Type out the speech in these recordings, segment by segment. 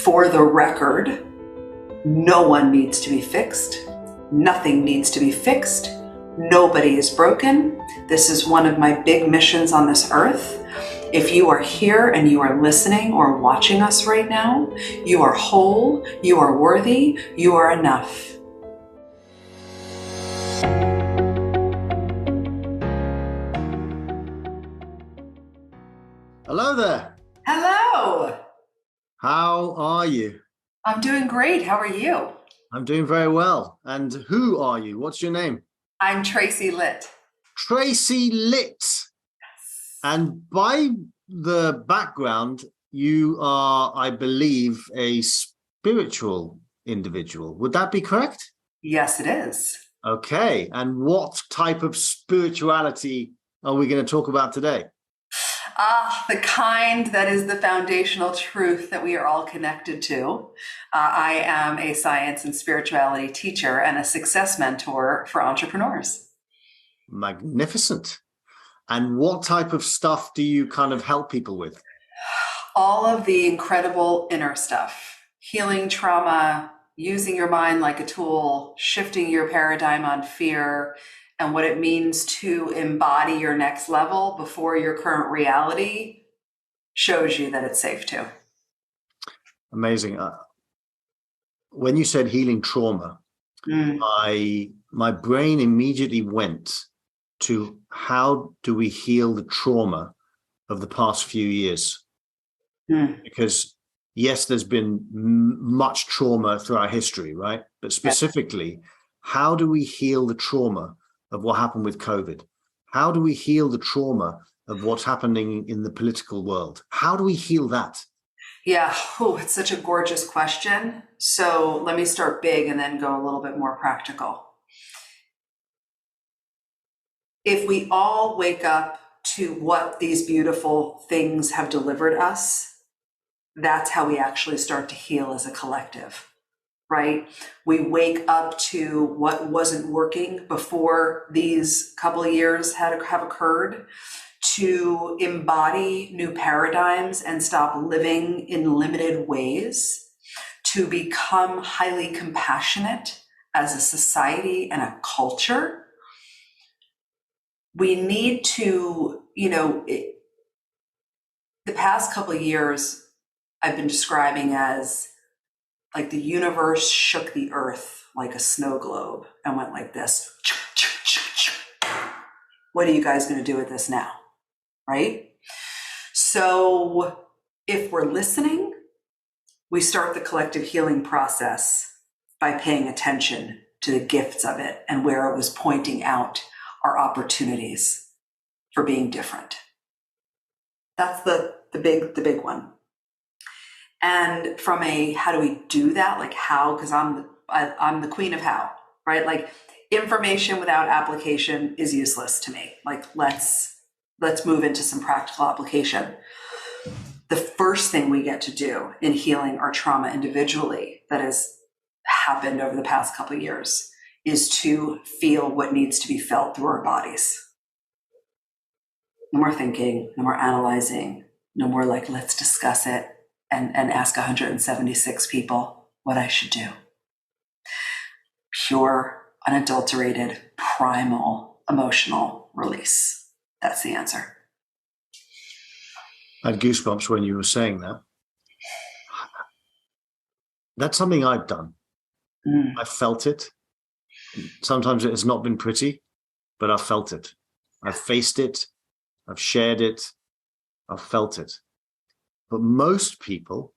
For the record, no one needs to be fixed. Nothing needs to be fixed. Nobody is broken. This is one of my big missions on this earth. If you are here and you are listening or watching us right now, you are whole, you are worthy, you are enough. Hello there. Hello. How are you? I'm doing great. How are you? I'm doing very well. And who are you? What's your name? I'm Tracy Litt. Tracy Litt. And by the background, you are, I believe, a spiritual individual. Would that be correct? Yes, it is. Okay. And what type of spirituality are we going to talk about today? The kind that is the foundational truth that we are all connected to. I am a science and spirituality teacher and a success mentor for entrepreneurs. Magnificent. And what type of stuff do you kind of help people with? All of the incredible inner stuff, healing trauma, using your mind like a tool, shifting your paradigm on fear, and what it means to embody your next level before your current reality shows you that it's safe to. Amazing. When you said healing trauma, my brain immediately went to how do we heal the trauma of the past few years? Because yes, there's been much trauma throughout history, right? But specifically, how do we heal the trauma of what happened with COVID? How do we heal the trauma of what's happening in the political world? How do we heal that? Yeah, it's such a gorgeous question. So let me start big and then go a little bit more practical. If we all wake up to what these beautiful things have delivered us, that's how we actually start to heal as a collective, right? We wake up to what wasn't working before these couple of years have occurred, to embody new paradigms and stop living in limited ways, to become highly compassionate as a society and a culture. We need to, the past couple of years I've been describing as like the universe shook the earth like a snow globe and went like this. What are you guys going to do with this now? Right? So if we're listening, we start the collective healing process by paying attention to the gifts of it and where it was pointing out our opportunities for being different. That's the big one. And from a how do we do that? Like how? Because I'm the queen of how, right? Like information without application is useless to me. Like let's move into some practical application. The first thing we get to do in healing our trauma individually that has happened over the past couple of years is to feel what needs to be felt through our bodies. No more thinking, no more analyzing, no more like, let's discuss it and ask 176 people what I should do. Pure, unadulterated, primal, emotional release. That's the answer. I had goosebumps when you were saying that. That's something I've done. I felt it. Sometimes it has not been pretty, but I've felt it. I've faced it. I've shared it. I've felt it. But most people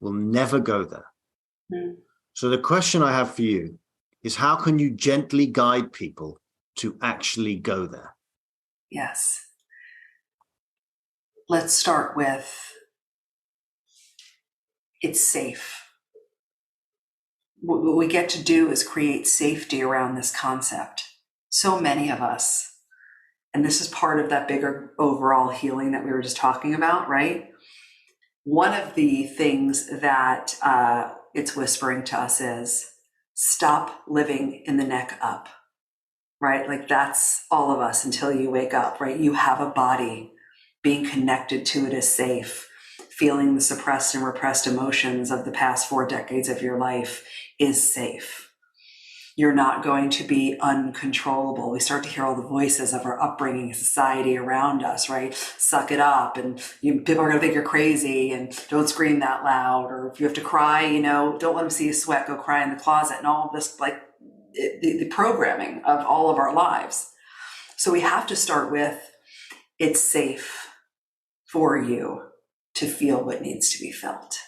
will never go there. So the question I have for you is, how can you gently guide people to actually go there? Yes. Let's start with it's safe. What we get to do is create safety around this concept. So many of us, and this is part of that bigger overall healing that we were just talking about, right? One of the things that it's whispering to us is stop living in the neck up, right? Like that's all of us until you wake up, right? You have a body. Being connected to it is safe. feeling the suppressed and repressed emotions of the past 4 decades of your life is safe. You're not going to be uncontrollable. We start to hear all the voices of our upbringing, society around us, right? Suck it up, and people are going to think you're crazy, and don't scream that loud. Or if you have to cry, don't let them see you sweat, go cry in the closet, and all of this, like the programming of all of our lives. So we have to start with, it's safe for you to feel what needs to be felt.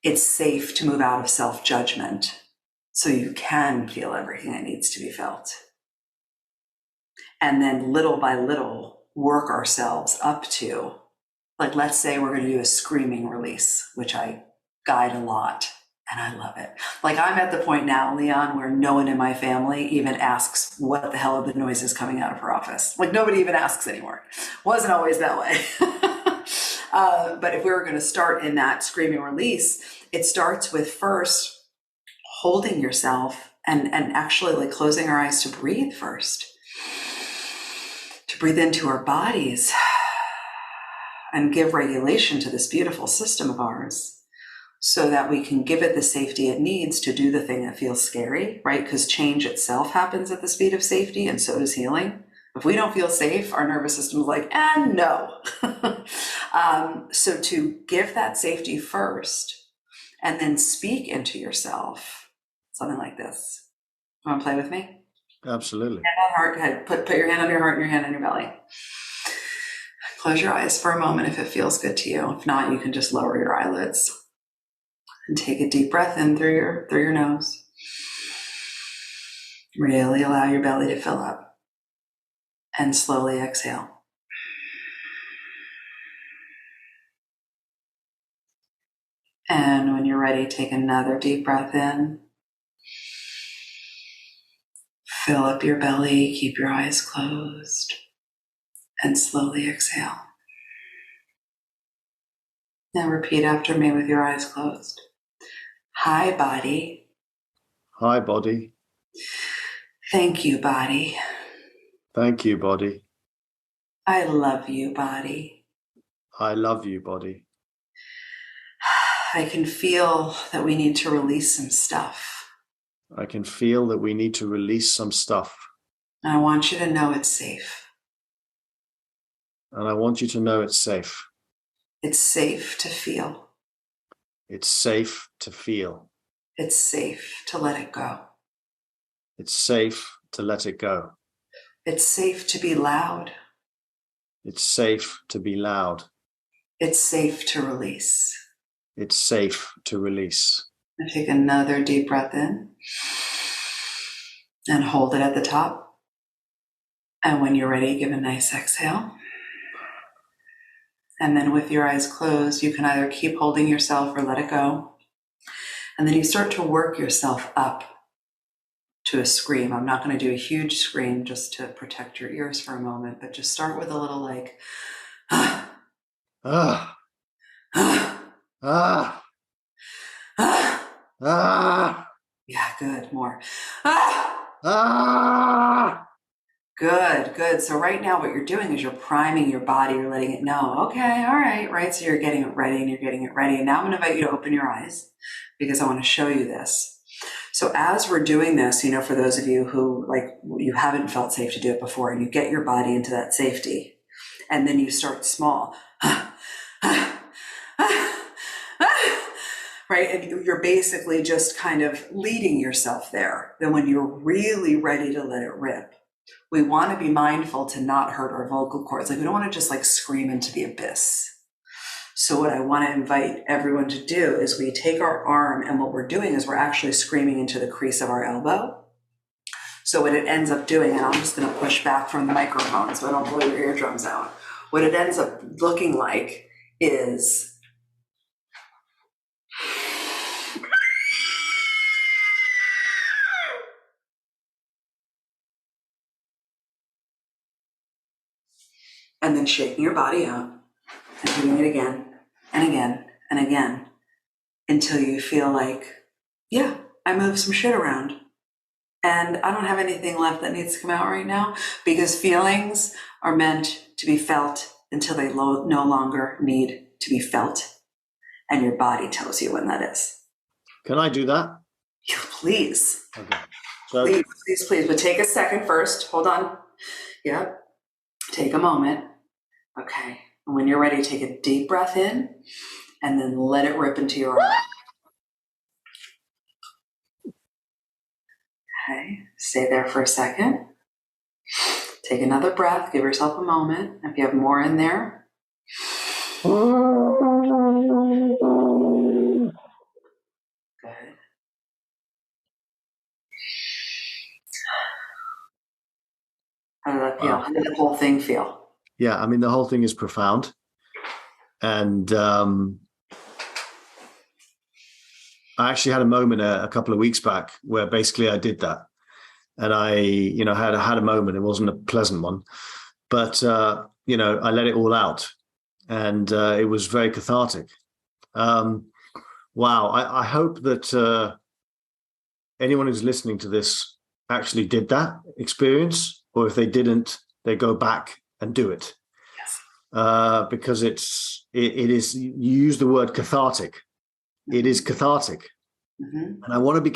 It's safe to move out of self-judgment, so you can feel everything that needs to be felt. And then little by little, work ourselves up to, like, let's say we're going to do a screaming release, which I guide a lot, and I love it. Like, I'm at the point now, Leon, where no one in my family even asks what the hell are the noises coming out of her office. Like, nobody even asks anymore. Wasn't always that way. But if we were going to start in that screaming release, it starts with first holding yourself and actually like closing our eyes to breathe first, to breathe into our bodies and give regulation to this beautiful system of ours so that we can give it the safety it needs to do the thing that feels scary, right? Because change itself happens at the speed of safety, and so does healing. If we don't feel safe, our nervous system is like, no. So to give that safety first and then speak into yourself, something like this. You want to play with me? Absolutely. Hand on heart. Put your hand on your heart and your hand on your belly. Close your eyes for a moment if it feels good to you. If not, you can just lower your eyelids and take a deep breath in through your nose. Really allow your belly to fill up, and slowly exhale. And when you're ready, take another deep breath in. Fill up your belly, keep your eyes closed, and slowly exhale. Now repeat after me with your eyes closed. Hi, body. Hi, body. Thank you, body. Thank you, body. I love you, body. I love you, body. I can feel that we need to release some stuff. I can feel that we need to release some stuff. And I want you to know it's safe. And I want you to know it's safe. It's safe to feel. It's safe to feel. It's safe to let it go. It's safe to let it go. It's safe to be loud. It's safe to be loud. It's safe to release. It's safe to release. And take another deep breath in and hold it at the top. And when you're ready, give a nice exhale. And then with your eyes closed, you can either keep holding yourself or let it go. And then you start to work yourself up to a scream. I'm not going to do a huge scream just to protect your ears for a moment, but just start with a little like, Ah, ah, ah, ah. ah, Yeah, good. More. Ah. ah. Good. So right now what you're doing is you're priming your body. You're letting it know, okay, all right. So you're getting it ready and you're getting it ready. And now I'm going to invite you to open your eyes because I want to show you this. So as we're doing this, for those of you who you haven't felt safe to do it before, and you get your body into that safety, and then you start small, right? And you're basically just kind of leading yourself there. Then when you're really ready to let it rip, we want to be mindful to not hurt our vocal cords. We don't want to just scream into the abyss. So what I want to invite everyone to do is we take our arm, and what we're doing is we're actually screaming into the crease of our elbow. So what it ends up doing, and I'm just going to push back from the microphone so I don't blow your eardrums out. What it ends up looking like is and then shaking your body out and doing it again and again and again until you feel like, yeah, I moved some shit around and I don't have anything left that needs to come out right now, because feelings are meant to be felt until they no longer need to be felt. And your body tells you when that is. Can I do that? Please. Okay. So Please. But take a second first. Hold on. Yep. Take a moment. Okay. And when you're ready, take a deep breath in and then let it rip into your arm. Okay. Stay there for a second. Take another breath. Give yourself a moment. If you have more in there. Good. How did that feel? How did the whole thing feel? Yeah, I mean, the whole thing is profound. And I actually had a moment a couple of weeks back where basically I did that. And I, had a moment. It wasn't a pleasant one, but, I let it all out. And it was very cathartic. Wow. I hope that anyone who's listening to this actually did that experience, or if they didn't, they go back and do it. Yes. Because it is, you use the word cathartic. It is cathartic. Mm-hmm. And I want to be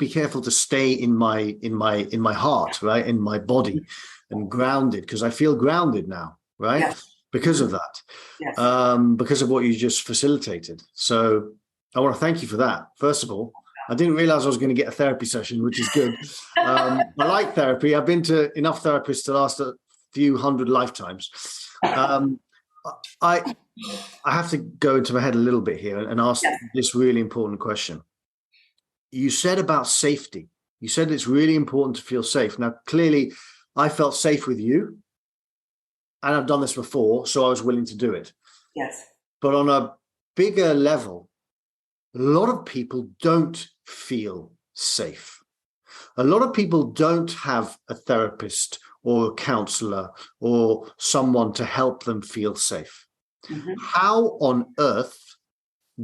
careful to stay in my heart, right? In my body and grounded, because I feel grounded now, right? Yes. Because of that. Yes. Because of what you just facilitated. So I want to thank you for that. First of all, I didn't realize I was going to get a therapy session, which is good. I like therapy. I've been to enough therapists to last a few hundred lifetimes. I have to go into my head a little bit here and ask this really important question. You said about safety. You said it's really important to feel safe. Now, clearly, I felt safe with you, and I've done this before, so I was willing to do it. Yes. But on a bigger level, a lot of people don't feel safe. A lot of people don't have a therapist or a counselor or someone to help them feel safe. Mm-hmm. How on earth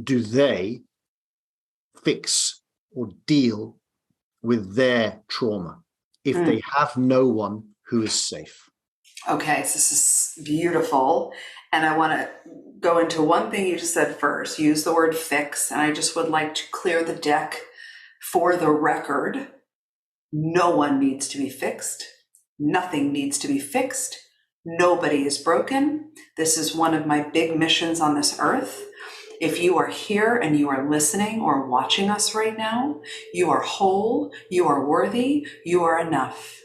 do they fix or deal with their trauma if they have no one who is safe? Okay, so this is beautiful. And I want to go into one thing you just said first. Use the word fix. And I just would like to clear the deck for the record. No one needs to be fixed. Nothing needs to be fixed. Nobody is broken. This is one of my big missions on this earth. If you are here and you are listening or watching us right now, you are whole, you are worthy, you are enough.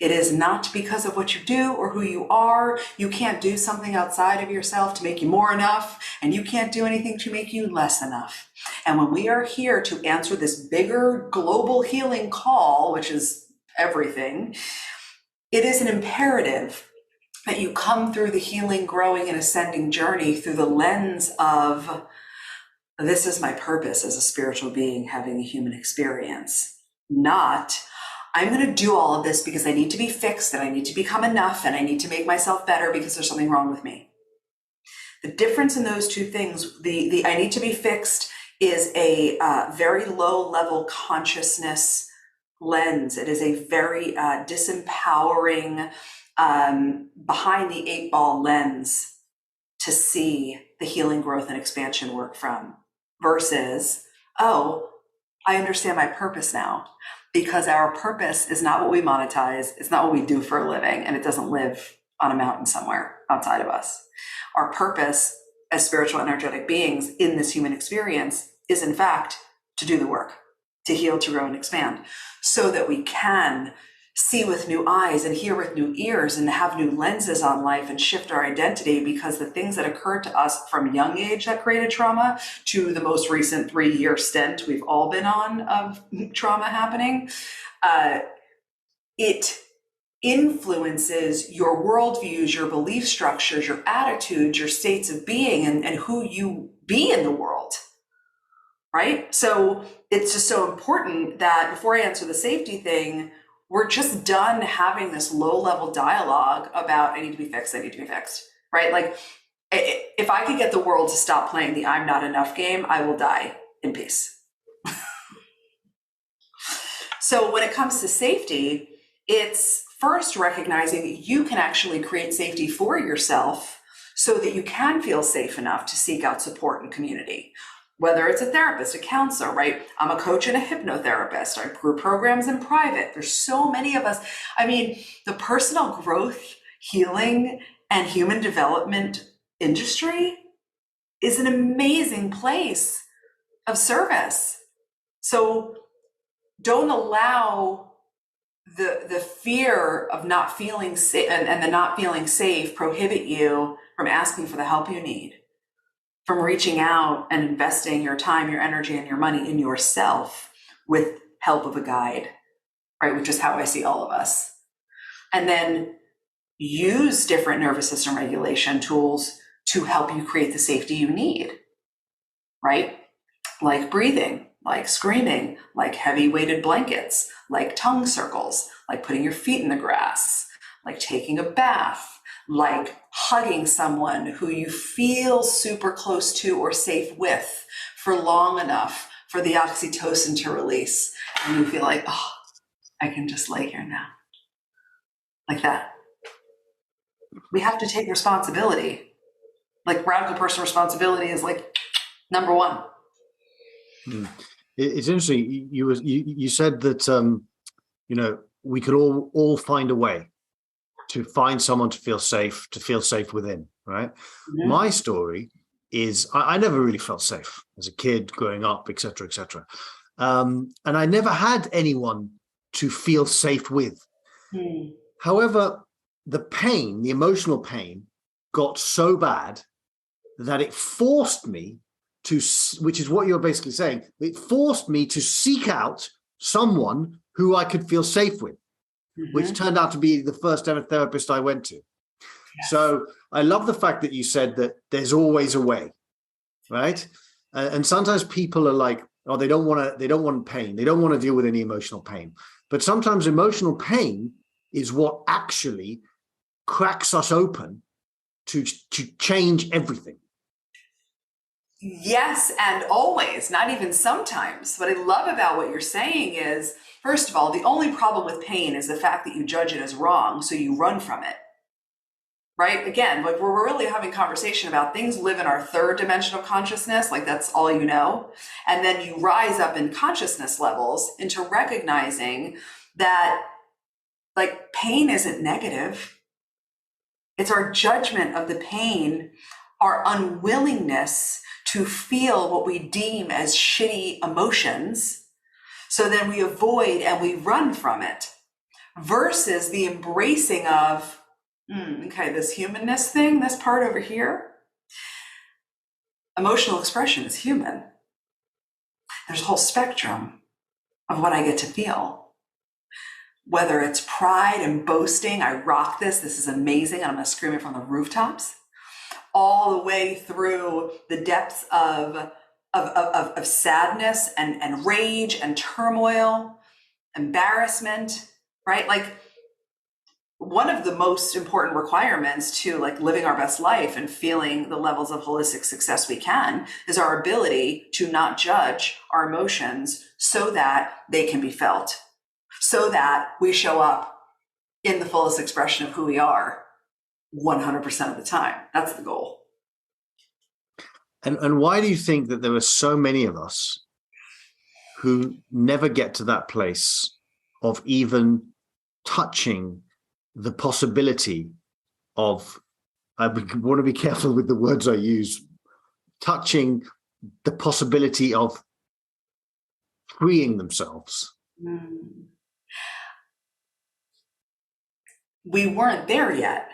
It is not because of what you do or who you are. You can't do something outside of yourself to make you more enough, and you can't do anything to make you less enough. And when we are here to answer this bigger global healing call, which is everything, it is an imperative that you come through the healing, growing, and ascending journey through the lens of, this is my purpose as a spiritual being having a human experience, not, I'm going to do all of this because I need to be fixed and I need to become enough and I need to make myself better because there's something wrong with me. The difference in those two things, the I need to be fixed is a very low level consciousness lens. It is a very disempowering, behind the 8-ball lens to see the healing, growth, and expansion work from, versus, oh, I understand my purpose now. Because our purpose is not what we monetize, it's not what we do for a living, and it doesn't live on a mountain somewhere outside of us. Our purpose as spiritual energetic beings in this human experience is, in fact, to do the work, to heal, to grow, and expand, so that we can see with new eyes and hear with new ears and have new lenses on life and shift our identity, because the things that occurred to us from young age that created trauma to the most recent 3-year stint we've all been on of trauma happening, it influences your worldviews, your belief structures, your attitudes, your states of being, and who you be in the world, right? So it's just so important that before I answer the safety thing, we're just done having this low-level dialogue about, I need to be fixed, right? Like, if I could get the world to stop playing the I'm not enough game, I will die in peace. So when it comes to safety, it's first recognizing you can actually create safety for yourself so that you can feel safe enough to seek out support and community. Whether it's a therapist, a counselor, right? I'm a coach and a hypnotherapist. I group programs in private. There's so many of us. I mean, the personal growth, healing, and human development industry is an amazing place of service. So don't allow the fear of not feeling safe and the not feeling safe prohibit you from asking for the help you need, from reaching out and investing your time, your energy, and your money in yourself with help of a guide, right? Which is how I see all of us. And then use different nervous system regulation tools to help you create the safety you need, right? Like breathing, like screaming, like heavy weighted blankets, like tongue circles, like putting your feet in the grass, like taking a bath, like hugging someone who you feel super close to or safe with for long enough for the oxytocin to release. And you feel like, oh, I can just lay here now. Like that. We have to take responsibility. Like radical personal responsibility is like number one. It's interesting. You said that we could all find a way to find someone to feel safe within, right? Mm-hmm. My story is I never really felt safe as a kid growing up, et cetera, et cetera. And I never had anyone to feel safe with. Mm. However, the emotional pain got so bad that it forced me to, which is what you're basically saying, it forced me to seek out someone who I could feel safe with, mm-hmm. which turned out to be the first ever therapist I went to. Yes. So I love the fact that you said that there's always a way, right? And sometimes people are like, oh, they don't want pain. They don't want to deal with any emotional pain. But sometimes emotional pain is what actually cracks us open to change everything. Yes, and always, not even sometimes. What I love about what you're saying is, first of all, the only problem with pain is the fact that you judge it as wrong, so you run from it. Right? Again, like we're really having conversation about things live in our third dimension of consciousness, like that's all you know. And then you rise up in consciousness levels into recognizing that like pain isn't negative. It's our judgment of the pain, our unwillingness to feel what we deem as shitty emotions. So then we avoid and we run from it versus the embracing of, okay, this humanness thing, this part over here, emotional expression is human. There's a whole spectrum of what I get to feel. Whether it's pride and boasting, I rock this is amazing, and I'm gonna scream it from the rooftops, all the way through the depths of sadness and rage and turmoil, embarrassment, right? Like one of the most important requirements to like living our best life and feeling the levels of holistic success we can is our ability to not judge our emotions so that they can be felt, so that we show up in the fullest expression of who we are 100% of the time. That's the goal. And why do you think that there are so many of us who never get to that place of even touching the possibility of, I want to be careful with the words I use, touching the possibility of freeing themselves? We weren't there yet.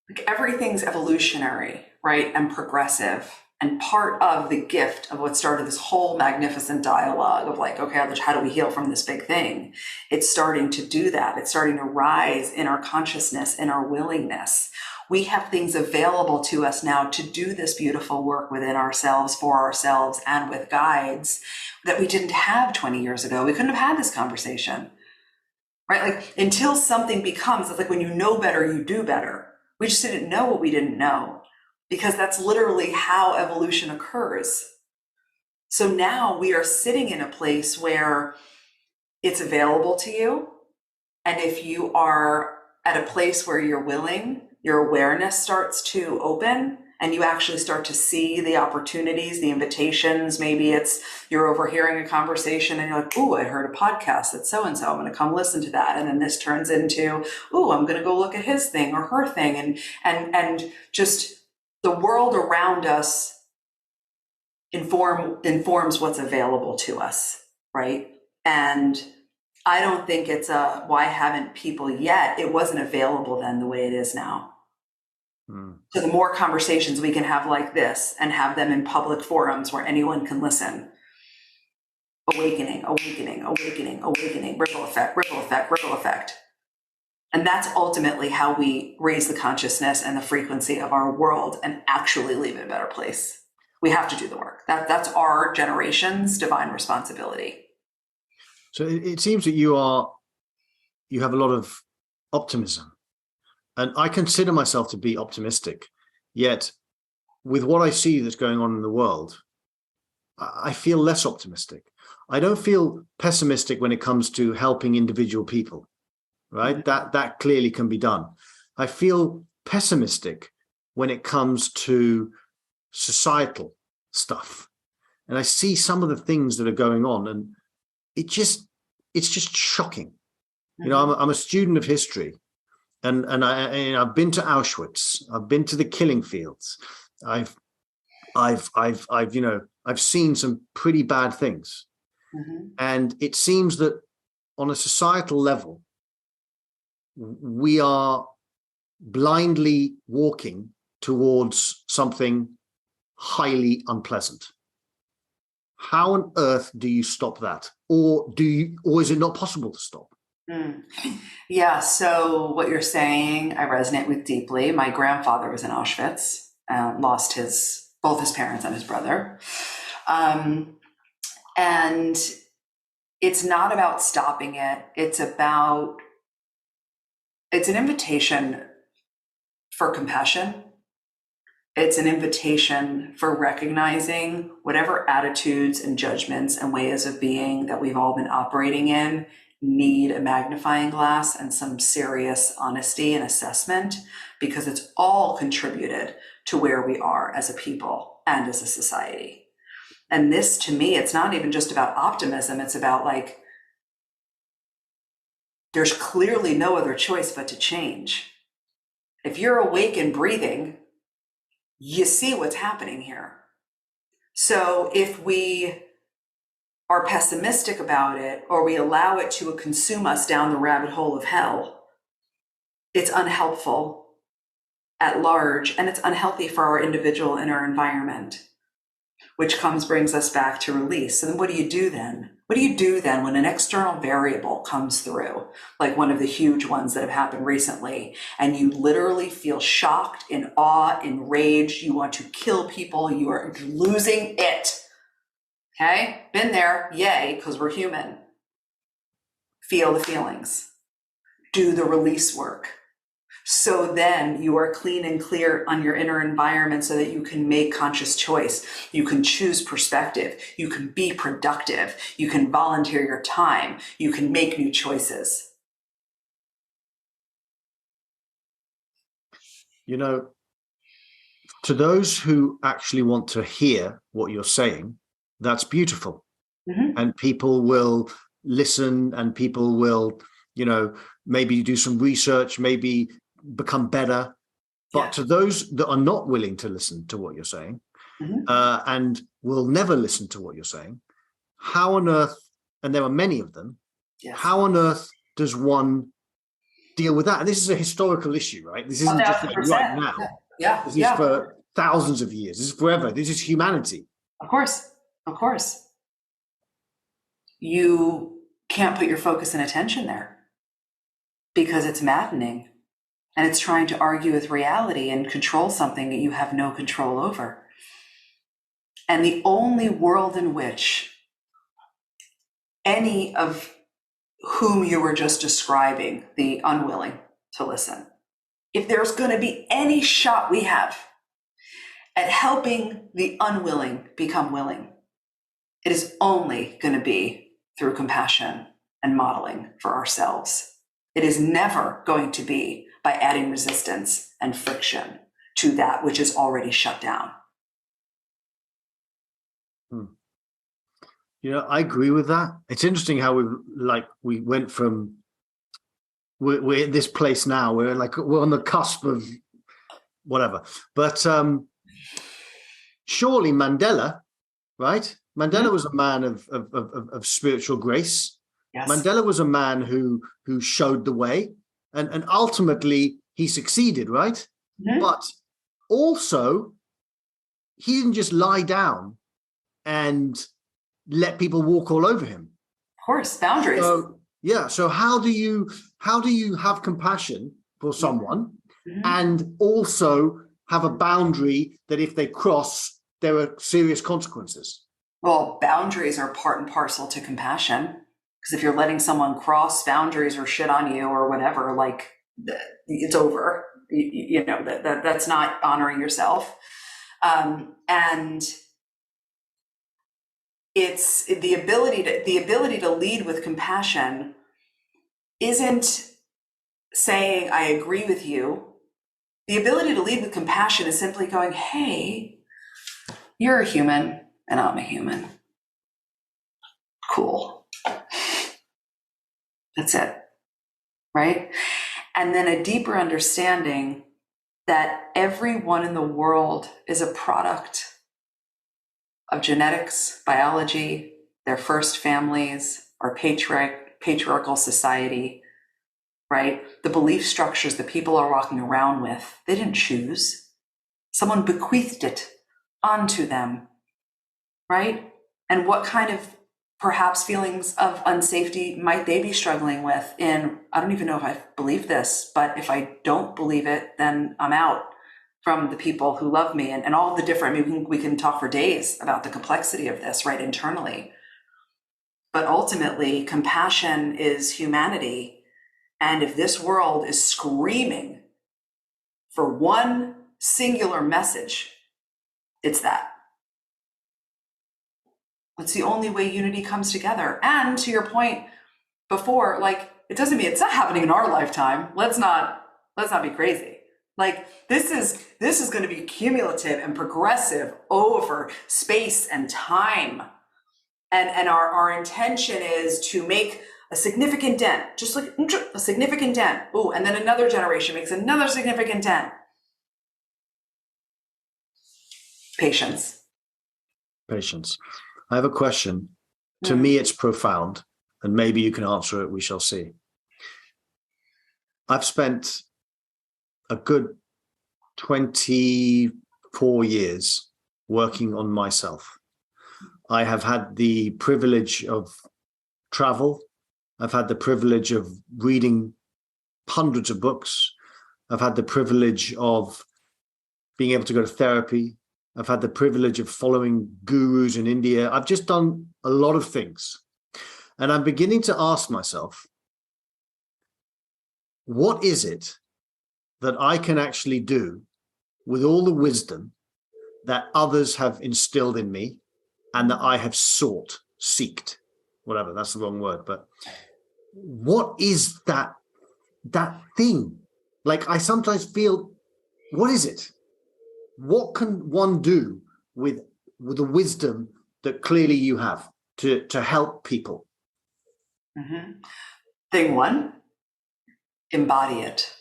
Like everything's evolutionary, right? And progressive. And part of the gift of what started this whole magnificent dialogue of like, okay, how do we heal from this big thing? It's starting to do that. It's starting to rise in our consciousness, in our willingness. We have things available to us now to do this beautiful work within ourselves, for ourselves, and with guides that we didn't have 20 years ago. We couldn't have had this conversation, right? Like until something becomes, it's like when you know better, you do better. We just didn't know what we didn't know, because that's literally how evolution occurs. So now we are sitting in a place where it's available to you. And if you are at a place where you're willing, your awareness starts to open and you actually start to see the opportunities, the invitations. Maybe it's you're overhearing a conversation and you're like, "Ooh, I heard a podcast that's so-and-so. I'm going to come listen to that." And then this turns into, "Ooh, I'm going to go look at his thing or her thing." And just the world around us informs what's available to us, right? And I don't think it's why haven't people yet? It wasn't available then the way it is now. So the more conversations we can have like this and have them in public forums where anyone can listen. Awakening, awakening, awakening, awakening, ripple effect, ripple effect, ripple effect. And that's ultimately how we raise the consciousness and the frequency of our world and actually leave it a better place. We have to do the work. That's our generation's divine responsibility. So it seems that you have a lot of optimism. And I consider myself to be optimistic, yet with what I see that's going on in the world, I feel less optimistic. I don't feel pessimistic when it comes to helping individual people, right? Mm-hmm. That clearly can be done. I feel pessimistic when it comes to societal stuff. And I see some of the things that are going on, and it's just shocking. Mm-hmm. You know, I'm a student of history. And I've been to Auschwitz. I've been to the killing fields. I've seen some pretty bad things. Mm-hmm. And it seems that on a societal level, we are blindly walking towards something highly unpleasant. How on earth do you stop that? Or is it not possible to stop? Yeah, so what you're saying, I resonate with deeply. My grandfather was in Auschwitz, lost both his parents and his brother. And it's not about stopping it. It's an invitation for compassion. It's an invitation for recognizing whatever attitudes and judgments and ways of being that we've all been operating in need a magnifying glass and some serious honesty and assessment, because it's all contributed to where we are as a people and as a society. And this, to me, it's not even just about optimism. It's about like, there's clearly no other choice but to change. If you're awake and breathing, you see what's happening here. So if we are pessimistic about it, or we allow it to consume us down the rabbit hole of hell, it's unhelpful at large, and it's unhealthy for our individual and our environment, which brings us back to release. So then what do you do then? What do you do then when an external variable comes through, like one of the huge ones that have happened recently, and you literally feel shocked, in awe, enraged, you want to kill people, you are losing it? Okay, been there, yay, because we're human. Feel the feelings. Do the release work. So then you are clean and clear on your inner environment so that you can make conscious choice. You can choose perspective. You can be productive. You can volunteer your time. You can make new choices. You know, to those who actually want to hear what you're saying, that's beautiful. Mm-hmm. And people will listen, and people will, maybe do some research, maybe become better. But to those that are not willing to listen to what you're saying, mm-hmm. And will never listen to what you're saying, how on earth, and there are many of them, how on earth does one deal with that? And this is a historical issue, right? This isn't just like right now. Yeah. This is for thousands of years. This is forever. This is humanity. Of course. You can't put your focus and attention there because it's maddening, and it's trying to argue with reality and control something that you have no control over. And the only world in which any of whom you were just describing, the unwilling to listen, if there's going to be any shot we have at helping the unwilling become willing, it is only going to be through compassion and modeling for ourselves. It is never going to be by adding resistance and friction to that which is already shut down. You know, I agree with that. It's interesting how we went from we're in this place now. We're on the cusp of whatever. But surely Mandela, right? Mandela was a man of spiritual grace. Yes. Mandela was a man who showed the way, and ultimately he succeeded, right? But also he didn't just lie down and let people walk all over him. Of course, boundaries. So how do you have compassion for someone and also have a boundary that if they cross, there are serious consequences? Well, boundaries are part and parcel to compassion, because if you're letting someone cross boundaries or shit on you or whatever, like it's over. You know, that's not honoring yourself. And it's the ability to lead with compassion isn't saying I agree with you. The ability to lead with compassion is simply going, hey, you're a human and I'm a human. Cool. That's it. Right? And then a deeper understanding that everyone in the world is a product of genetics, biology, their first families, our patriarchal society, right? The belief structures that people are walking around with, they didn't choose. Someone bequeathed it onto them, right? And what kind of perhaps feelings of unsafety might they be struggling with I don't even know if I believe this, but if I don't believe it, then I'm out from the people who love me and all the different, I mean, we can talk for days about the complexity of this, right, internally. But ultimately, compassion is humanity. And if this world is screaming for one singular message, it's that. It's the only way unity comes together. And to your point before, like, it doesn't mean it's not happening in our lifetime. Let's not be crazy. Like, this is going to be cumulative and progressive over space and time. And our intention is to make a significant dent, just like a significant dent. Oh, and then another generation makes another significant dent. Patience. I have a question. To me, it's profound, and maybe you can answer it. We shall see. I've spent a good 24 years working on myself. I have had the privilege of travel. I've had the privilege of reading hundreds of books. I've had the privilege of being able to go to therapy. I've had the privilege of following gurus in India. I've just done a lot of things. And I'm beginning to ask myself, what is it that I can actually do with all the wisdom that others have instilled in me and that I have seeked, whatever, that's the wrong word, but what is that thing? Like, I sometimes feel, what is it? What can one do with the wisdom that clearly you have to help people? Thing one, embody it.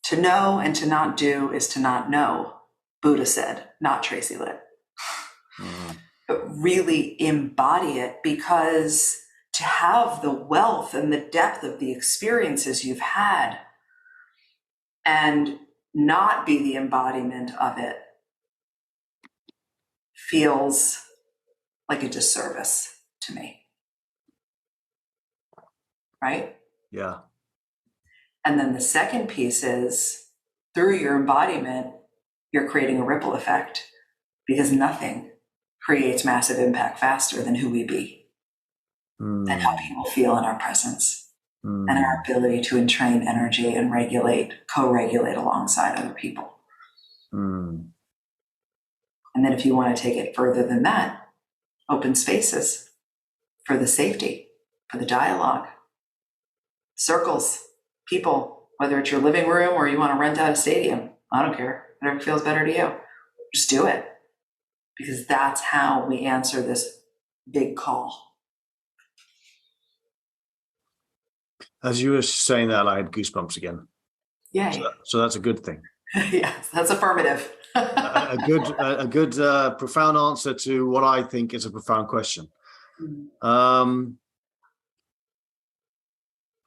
To know and to not do is to not know, Buddha said, not Tracy Litt. But really embody it, because to have the wealth and the depth of the experiences you've had and not be the embodiment of it feels like a disservice to me. Right? Yeah. And then the second piece is, through your embodiment, you're creating a ripple effect, because nothing creates massive impact faster than who we be and how people feel in our presence and our ability to entrain energy and co-regulate alongside other people. And then if you want to take it further than that, open spaces for the safety, for the dialogue, circles, people, whether it's your living room or you want to rent out a stadium. I don't care. Whatever feels better to you. Just do it. Because that's how we answer this big call. As you were saying that, I had goosebumps again. Yay. So that's a good thing. Yes, that's affirmative. a good profound answer to what I think is a profound question.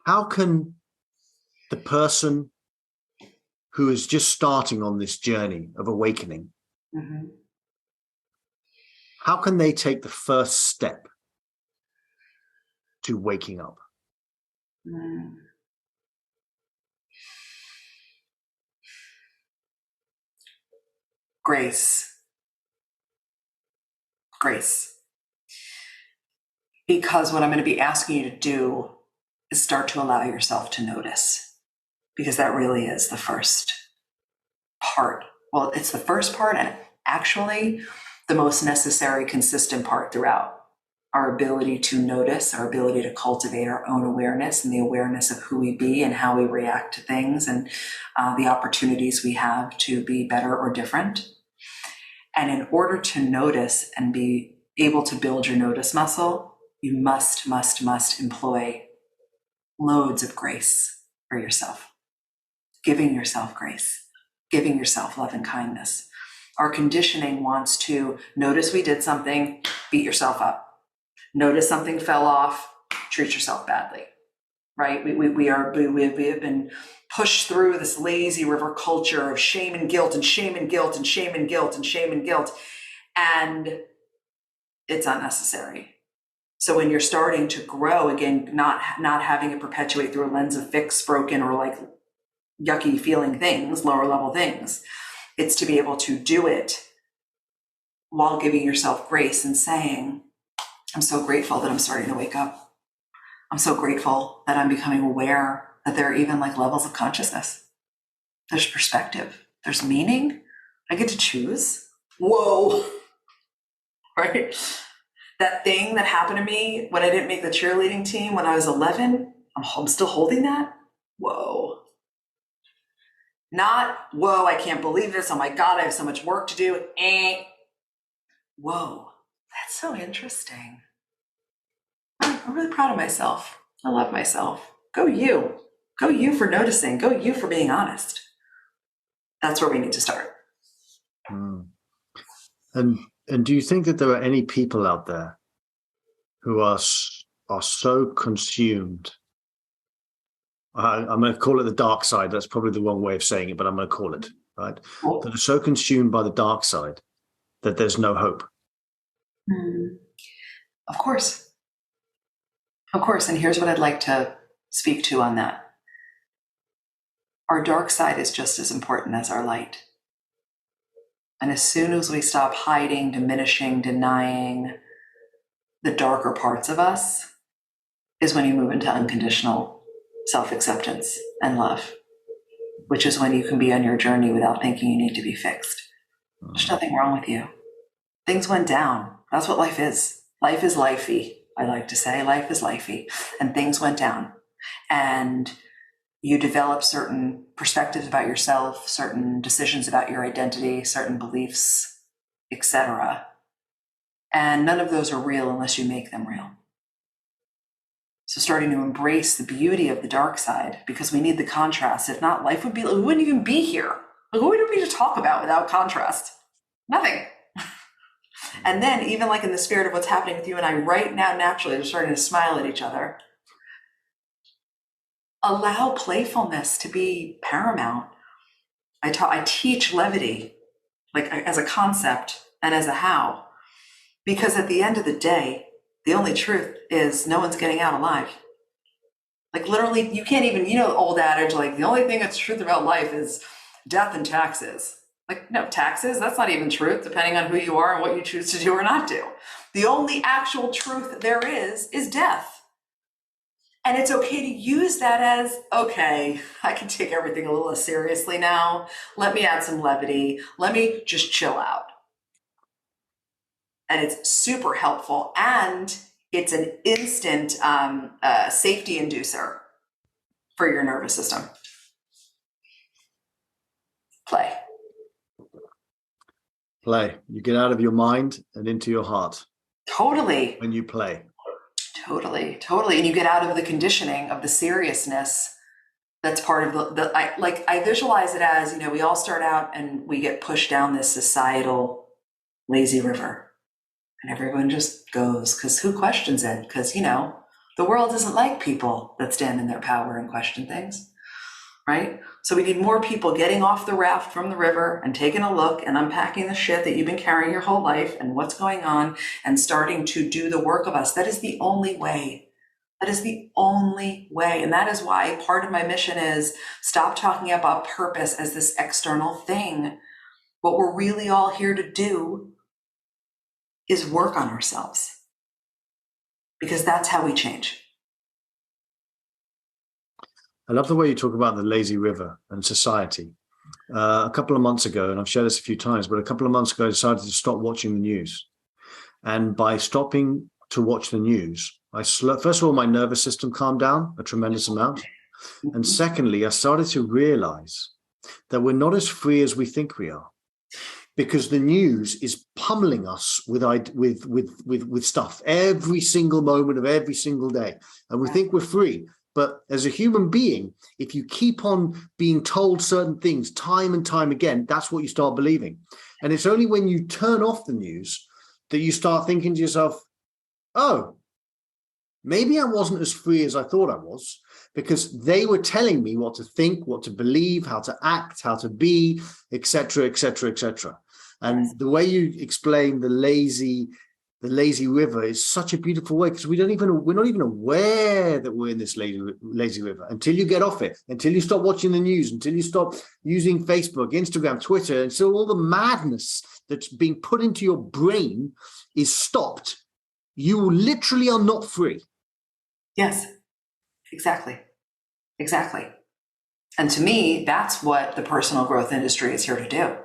How can the person who is just starting on this journey of awakening, how can they take the first step to waking up? Grace. Because what I'm going to be asking you to do is start to allow yourself to notice, because that really is the first part. Well, it's the first part and actually the most necessary, consistent part throughout. Our ability to notice, our ability to cultivate our own awareness and the awareness of who we be and how we react to things and the opportunities we have to be better or different. And in order to notice and be able to build your notice muscle, you must employ loads of grace for yourself. Giving yourself grace, giving yourself love and kindness. Our conditioning wants to notice we did something, beat yourself up. Notice something fell off, treat yourself badly, right? We have been pushed through this lazy river culture of shame and guilt and shame and guilt and shame and guilt and shame and guilt. And it's unnecessary. So when you're starting to grow, again, not having it perpetuate through a lens of fixed, broken, or like yucky feeling things, lower level things, it's to be able to do it while giving yourself grace and saying, I'm so grateful that I'm starting to wake up. I'm so grateful that I'm becoming aware that there are even like levels of consciousness. There's perspective. There's meaning. I get to choose. Whoa. Right? That thing that happened to me when I didn't make the cheerleading team when I was 11, I'm still holding that. Whoa. Not, whoa, I can't believe this. Oh my God, I have so much work to do. Whoa. That's so interesting. I'm really proud of myself. I love myself. Go you. Go you for noticing. Go you for being honest. That's where we need to start. And do you think that there are any people out there who are so consumed? I'm going to call it the dark side. That's probably the wrong way of saying it, but I'm going to call it, right? Cool. That are so consumed by the dark side that there's no hope. Of course. Of course. And here's what I'd like to speak to on that. Our dark side is just as important as our light. And as soon as we stop hiding, diminishing, denying the darker parts of us is when you move into unconditional self-acceptance and love, which is when you can be on your journey without thinking you need to be fixed. There's nothing wrong with you. Things went down. That's what life is. Life is lifey. I like to say life is lifey, and things went down, and you develop certain perspectives about yourself, certain decisions about your identity, certain beliefs, etc. And none of those are real unless you make them real. So starting to embrace the beauty of the dark side, because we need the contrast. If not, life would be, we wouldn't even be here. Like, what would we need to talk about without contrast? Nothing. And then even like in the spirit of what's happening with you and I right now, naturally, we're starting to smile at each other. Allow playfulness to be paramount. I teach levity, like as a concept and as a how, because at the end of the day, the only truth is no one's getting out alive. Like literally, you can't even, the old adage, like the only thing that's truth about life is death and taxes. Like, no, taxes, that's not even truth, depending on who you are and what you choose to do or not do. The only actual truth there is death. And it's okay to use that as, okay, I can take everything a little less seriously now. Let me add some levity. Let me just chill out. And it's super helpful. And it's an instant safety inducer. for your nervous system. Play. Play. You get out of your mind and into your heart. Totally. When you play. Totally. And you get out of the conditioning of the seriousness that's part of I visualize it as, we all start out and we get pushed down this societal lazy river. And everyone just goes, because who questions it? Because, the world isn't like people that stand in their power and question things, right? So we need more people getting off the raft from the river and taking a look and unpacking the shit that you've been carrying your whole life and what's going on and starting to do the work of us. That is the only way. That is the only way. And that is why part of my mission is stop talking about purpose as this external thing. What we're really all here to do is work on ourselves, because that's how we change. I love the way you talk about the lazy river and society. A couple of months ago, and I've shared this a few times, but a couple of months ago, I decided to stop watching the news. And by stopping to watch the news, first of all, my nervous system calmed down a tremendous amount. And secondly, I started to realize that we're not as free as we think we are, because the news is pummeling us with stuff every single moment of every single day. And we think we're free. But as a human being, if you keep on being told certain things time and time again, that's what you start believing. And it's only when you turn off the news that you start thinking to yourself, oh, maybe I wasn't as free as I thought I was, because they were telling me what to think, what to believe, how to act, how to be, etc., etc., etc. And the way you explain the lazy river is such a beautiful way, because we're not even aware that we're in this lazy river until you get off it, until you stop watching the news, until you stop using Facebook, Instagram, Twitter. And so all the madness that's being put into your brain is stopped. You literally are not free. Yes, exactly. And to me, that's what the personal growth industry is here to do.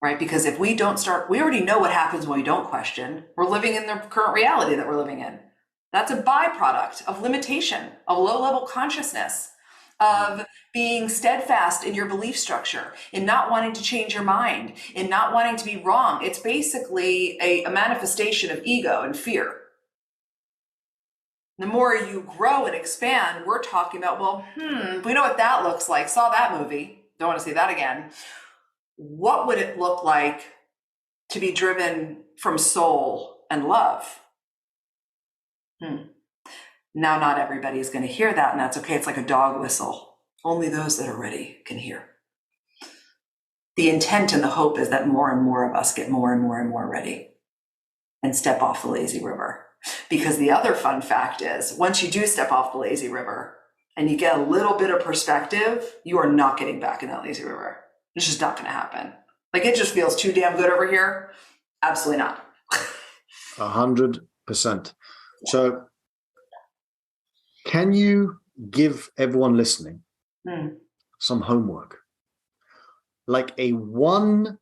Right? Because if we don't start, we already know what happens when we don't question. We're living in the current reality that we're living in. That's a byproduct of limitation, of low-level consciousness, of being steadfast in your belief structure, in not wanting to change your mind, in not wanting to be wrong. It's basically a manifestation of ego and fear. The more you grow and expand, we're talking about, we know what that looks like. Saw that movie. Don't want to see that again. What would it look like to be driven from soul and love? Now, not everybody is going to hear that, and that's okay. It's like a dog whistle. Only those that are ready can hear. The intent and the hope is that more and more of us get more and more and more ready and step off the lazy river. Because the other fun fact is, once you do step off the lazy river and you get a little bit of perspective, you are not getting back in that lazy river. It's just not going to happen. Like, it just feels too damn good over here. Absolutely not. 100%. So can you give everyone listening some homework? Like a one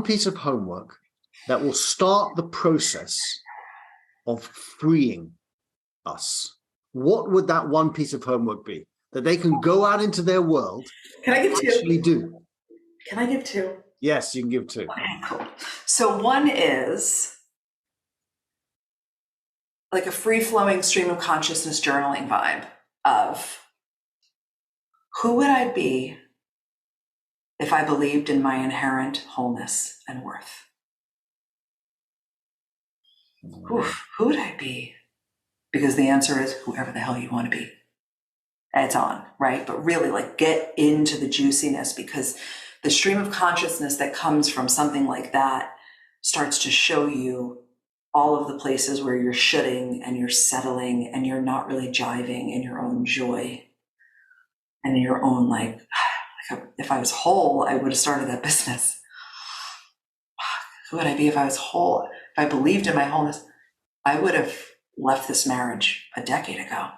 piece of homework that will start the process of freeing us. What would that one piece of homework be that they can go out into their world? Can I give two? Do? Can I give two? Yes, you can give two. Okay, cool. So one is like a free-flowing stream of consciousness journaling vibe of, who would I be if I believed in my inherent wholeness and worth? Who would I be? Because the answer is whoever the hell you want to be. It's on, right? But really, like, get into the juiciness, because the stream of consciousness that comes from something like that starts to show you all of the places where you're shoulding and you're settling and you're not really jiving in your own joy and in your own, like, if I was whole, I would have started that business. Who would I be if I was whole? If I believed in my wholeness, I would have left this marriage a decade ago.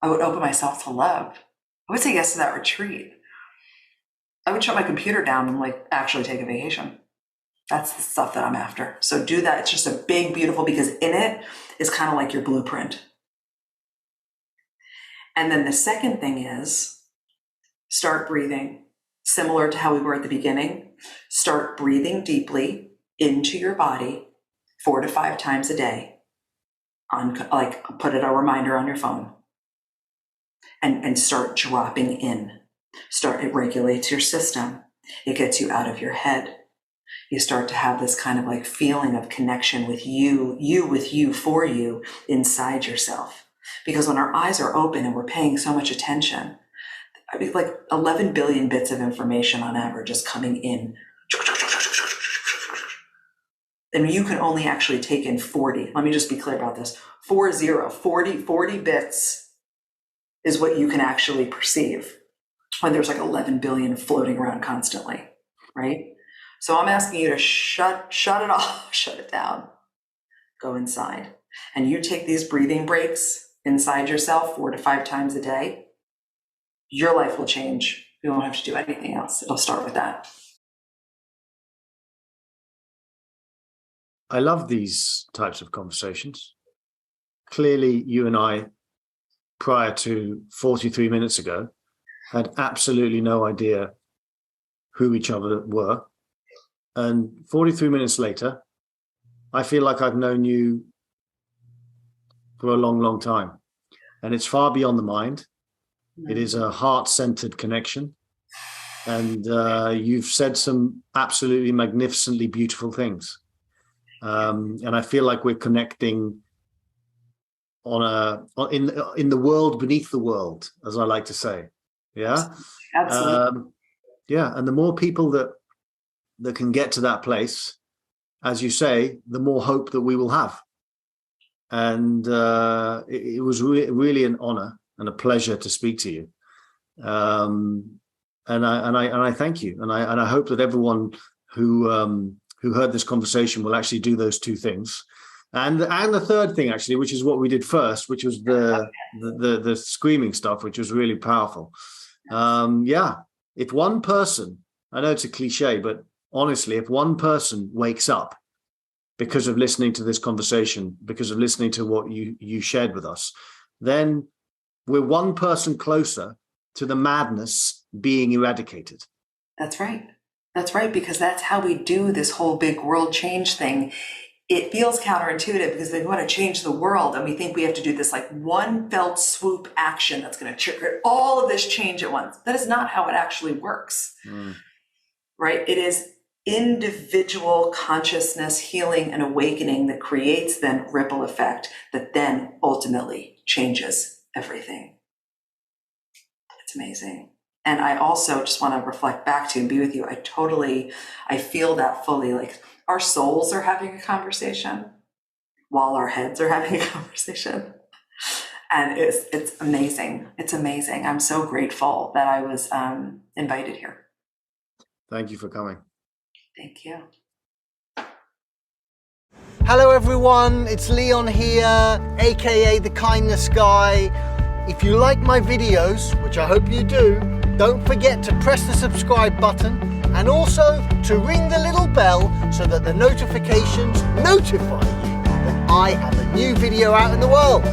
I would open myself to love. I would say yes to that retreat. I would shut my computer down and, like, actually take a vacation. That's the stuff that I'm after. So do that. It's just a big, beautiful, because in it is kind of like your blueprint. And then the second thing is start breathing, similar to how we were at the beginning. Start breathing deeply into your body 4 to 5 times a day. Put a reminder on your phone and start dropping in. It regulates your system. It gets you out of your head. You start to have this kind of like feeling of connection with you with you, for you, inside yourself. Because when our eyes are open and we're paying so much attention, I mean, like 11 billion bits of information on average is coming in. And you can only actually take in 40. Let me just be clear about this. 40 bits is what you can actually perceive when there's like 11 billion floating around constantly, right? So I'm asking you to shut it off, shut it down, go inside. And you take these breathing breaks inside yourself 4 to 5 times a day, your life will change. You won't have to do anything else. It'll start with that. I love these types of conversations. Clearly, you and I, prior to 43 minutes ago, had absolutely no idea who each other were. And 43 minutes later, I feel like I've known you for a long, long time. And it's far beyond the mind. It is a heart-centered connection. And you've said some absolutely magnificently beautiful things. And I feel like we're connecting in the world beneath the world, as I like to say. Yeah. Absolutely. Yeah. And the more people that can get to that place, as you say, the more hope that we will have. And it was really an honor and a pleasure to speak to you. And I thank you. And I hope that everyone who heard this conversation will actually do those two things. And the third thing, actually, which is what we did first, which was the screaming stuff, which was really powerful. If one person, I know it's a cliche, but honestly, if one person wakes up because of listening to this conversation, because of listening to what you shared with us, then we're one person closer to the madness being eradicated. That's right. That's right, because that's how we do this whole big world change thing. It feels counterintuitive because we want to change the world and we think we have to do this like one fell swoop action that's going to trigger all of this change at once. That is not how it actually works, right? It is individual consciousness, healing, and awakening that creates then ripple effect that then ultimately changes everything. It's amazing. And I also just want to reflect back to and be with you. I feel that fully, like our souls are having a conversation while our heads are having a conversation. And it's amazing. It's amazing. I'm so grateful that I was invited here. Thank you for coming. Thank you. Hello everyone, it's Leon here, aka The Kindness Guy. If you like my videos, which I hope you do, don't forget to press the subscribe button and also to ring the little bell so that the notifications notify you that I have a new video out in the world.